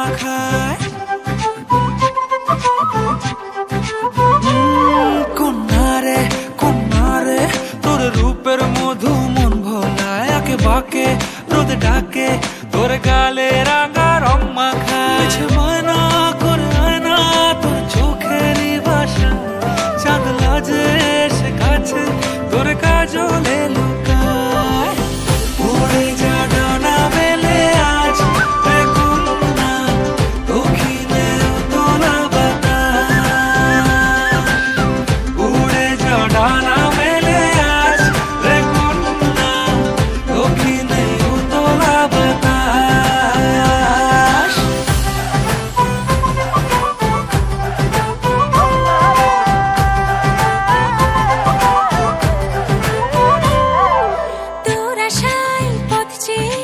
মাখায়। কন্যারে কন্যারে তোর রূপের মধু মন ভোলায়, আকে বাকে রোদ ডাকে তোর গালে রাঙা রং মাখায়। ময়না করে আয়না তোর চোখেরই ভাষা, চাঁদ লাজে এসে কাছে তোর কাজলে লুকায়। উড়ে যা ডানা মেলে আজ রে কন্যা, দক্ষিণে উতলা বাতাস। উড়ে যা ডানা মেলে আজ রে কন্যা, দক্ষিণে উতলা বাতাস। তোর আশায় পথ চেয়ে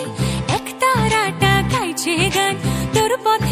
এক তারাটা গাইছে গান, তোর পথ